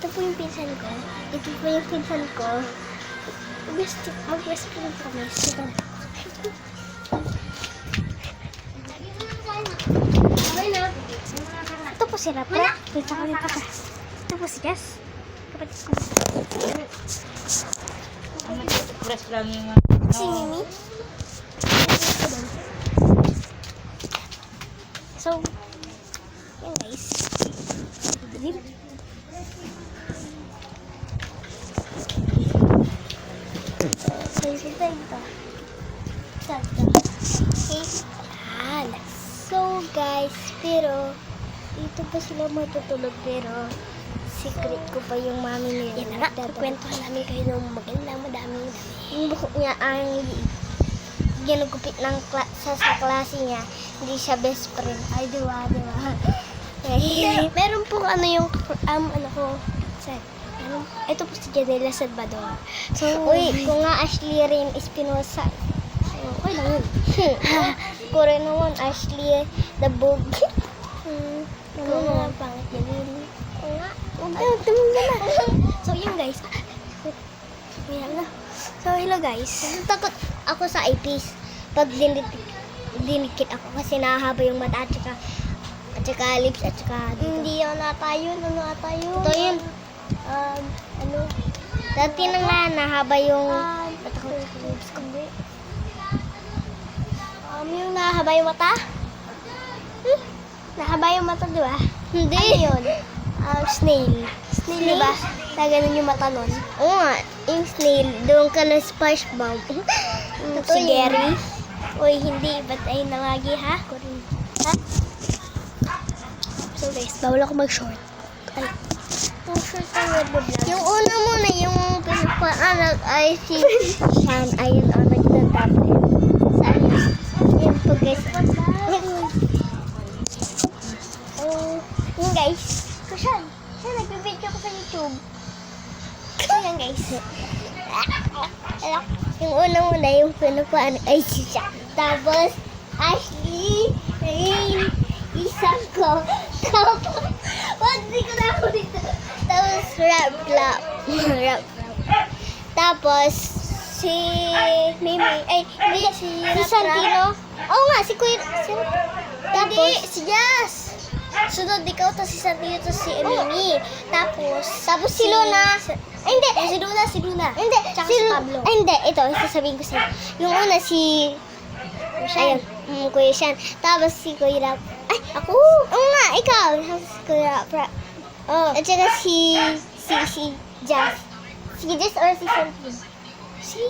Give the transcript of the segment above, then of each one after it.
ito po yung pinsan ko. Ito po yung pinsan ko. Mag-best friend kami. Sige na. Ito po si Rapra. Pinsan ko yung kaka. Ito po si Jess. Kapatid ko. Fresh lang yung Si Mimi. So, yun guys. Dilim. So, ito ito. Okay. Yan. So, guys, pero dito pa sila matutulog, pero secret ko pa yung mami nila. Yan na nga, kukwentuhan namin kayo ng magandang madaming. Yung buhok niya ang ginugupit ng sa klase niya. Hindi siya best friend. Ay, diba? Meron po ano yung, ano ko, ito po si Janela Salvador. So, uy, kung nga Ashley Rain Espinosa. Okay lang yun. Ko rin naman, Ashley the Bog. Ano nga, pangit yan. Oo nga. So, yun guys. Ayan na. So, hello guys. Takot ako sa eyepiece. Pag dinikit ako kasi nahahaba yung mata at saka lips at saka dito. Hindi yun ata yun. Ano ata yun? Ito yun. Ano? Dati na nga nahaba yung mata ko. Hindi. Yung nahaba yung mata? Nahaba yung mata, di ba? Hindi. Ano yun? Snail. Snail, di ba? Ganun yung mata nun. Oo nga. Yung snail. Doon ka na SpongeBob. Si Gary. Uy, hindi. Ba't ay nalagi, ha? Ha? So guys, bawal ako mag-short. Ay. Yung short ang web-vlog. Yung una muna, yung pinapaanak ay si Shan. Ayun, nagtatablet. Saan yun? Yun po guys. Yun guys. Kusyan. Siya, nagbibidyo ko sa YouTube. Ayan guys. Yung una muna, yung pinapaanak ay si Shan. Tapos, Ashley, Rain, isang ko. Tapos, wag di ko na ako dito. Tapos, rap. Tapos, si Mimi, ay, hindi, si Santino. Oo nga, si Kuya, tapos, si Jazz. Sunod, ikaw, tapos si Santino, tapos si Mimi. Tapos si Luna. Ay, hindi. Si Luna. Hindi. Tsaka si Pablo. Ay, hindi. Ito, sasabihin ko sa'yo. Yung una, si ayun, Kuya Shan. Tapos si Kuya Rap. Ay, ako. Oo nga, ikaw. Tapos si Kuya Rap. Oh. At saka si Jazz. Si Jazz or si Santino? Si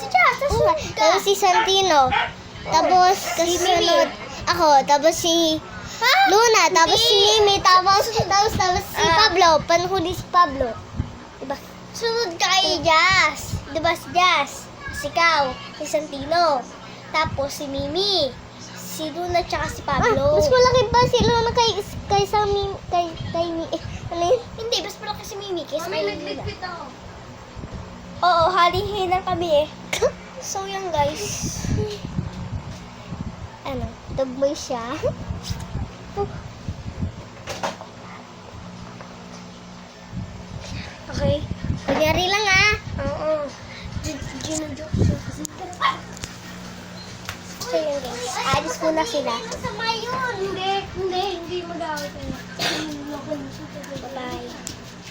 Jazz. Tapos si Santino. Tapos kasunod ako. Tapos si Luna. Tapos si Mimi. Tapos si Pablo. Panhuli si Pablo. Diba? Sunod kay Jazz. Diba si Jazz? Si ikaw, si Santino, tapos si Mimi, si Luna, tsaka si Pablo. Mas malaki pa si Luna kaysa Mimi, kay ano yun? Hindi, mas malaki si Mimi kaysa Mimi. Oo, hali-hinan kami eh. So yan guys. Ano, tagboy siya. Okay. Kunyari lang ah. Oo. So yun guys, alis muna sila. Hindi mag-awit.